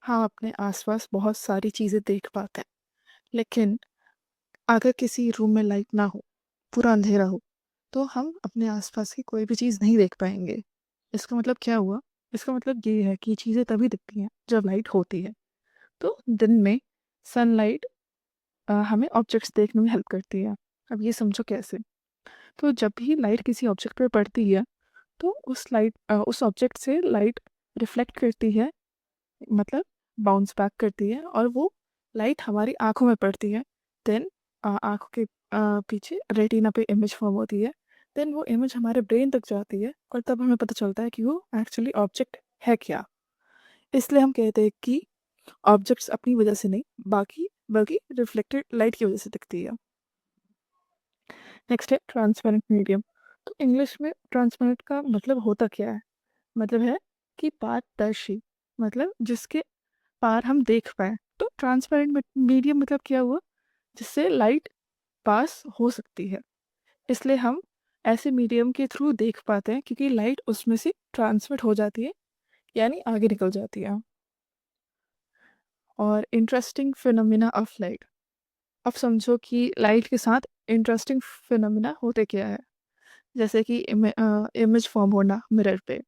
हाँ, अपने आसपास बहुत सारी चीज़ें देख पाते हैं, लेकिन अगर किसी रूम में लाइट ना हो, पूरा अंधेरा हो, तो हम अपने आसपास की कोई भी चीज़ नहीं देख पाएँगे। इसका मतलब क्या हुआ? इसका मतलब ये है कि चीज़ें तभी दिखती हैं जब लाइट होती है। तो दिन में सनलाइट हमें ऑब्जेक्ट्स देखने में हेल्प करती है। अब ये समझो कैसे? तो जब भी लाइट किसी ऑब्जेक्ट पर पड़ती है, तो उस ऑब्जेक्ट से लाइट रिफ्लेक्ट करती है, मतलब बाउंस बैक करती है, और वो लाइट हमारी आँखों में पड़ती है। देन आँखों के पीछे रेटिना पे इमेज फॉर्म होती है। देन वो इमेज हमारे ब्रेन तक जाती है और तब हमें पता चलता है कि वो एक्चुअली ऑब्जेक्ट है क्या। इसलिए हम कहते हैं कि ऑब्जेक्ट्स अपनी वजह से नहीं, बल्कि रिफ्लेक्टेड लाइट की वजह से दिखती है। नेक्स्ट है ट्रांसपेरेंट मीडियम। तो इंग्लिश में ट्रांसपेरेंट का मतलब होता क्या है? मतलब है कि पारदर्शी, मतलब जिसके पार हम देख पाएँ। तो ट्रांसपेरेंट मीडियम मतलब क्या हुआ? जिससे लाइट पास हो सकती है। इसलिए हम ऐसे मीडियम के थ्रू देख पाते हैं क्योंकि लाइट उसमें से ट्रांसमिट हो जाती है, यानी आगे निकल जाती है। और इंटरेस्टिंग फिनोमिना ऑफ लाइट। अब समझो कि लाइट के साथ इंटरेस्टिंग फिनोमिना होते क्या है? जैसे कि इमेज फॉर्म होना मिरर पे।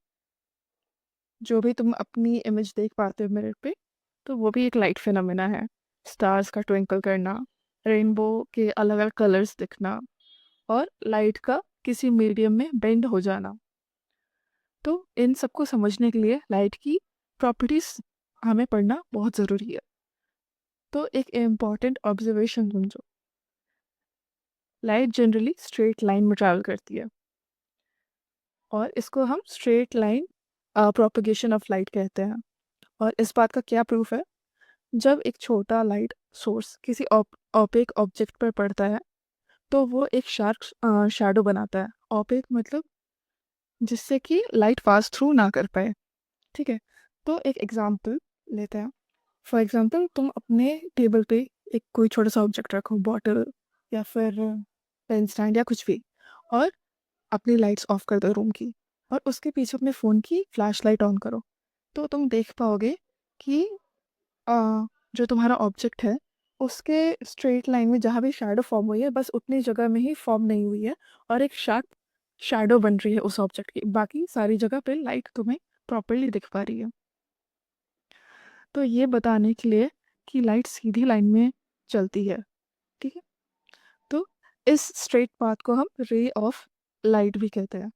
जो भी तुम अपनी इमेज देख पाते हो मिरर पे, तो वो भी एक लाइट फिनोमिना है। स्टार्स का ट्विंकल करना, रेनबो के अलग-अलग कलर्स दिखना, और लाइट का किसी मीडियम में बेंड हो जाना। तो इन सबको समझने के लिए लाइट की प्रॉपर्टीज हमें पढ़ना बहुत ज़रूरी है। तो एक इम्पॉर्टेंट ऑब्जर्वेशन समझो, लाइट जनरली स्ट्रेट लाइन में ट्रैवल करती है, और इसको हम straight line propagation of light कहते हैं। और इस बात का क्या प्रूफ है? जब एक छोटा लाइट सोर्स किसी ओपेक ऑब्जेक्ट पर पड़ता है, तो वो एक शार्प शैडो बनाता है। ओपेक मतलब जिससे कि लाइट पास थ्रू ना कर पाए। ठीक है, तो एक एग्जांपल लेते हैं। फॉर एग्जांपल तुम अपने टेबल पे एक कोई छोटा सा ऑब्जेक्ट रखो, बॉटल या फिर पेन स्टैंड या कुछ भी, और अपनी लाइट्स ऑफ कर दो रूम की, और उसके पीछे अपने फ़ोन की फ्लैश लाइट ऑन करो। तो तुम देख पाओगे कि अ, जो तुम्हारा ऑब्जेक्ट है, उसके स्ट्रेट लाइन में जहाँ भी शैडो फॉर्म हुई है, बस उतनी जगह में ही फॉर्म नहीं हुई है, और एक शार्प शैडो बन रही है उस ऑब्जेक्ट की। बाकी सारी जगह पे लाइट तुम्हें प्रॉपर्ली दिख पा रही है। तो ये बताने के लिए कि लाइट सीधी लाइन में चलती है, ठीक है? तो इस स्ट्रेट पाथ को हम रे ऑफ लाइट भी कहते हैं।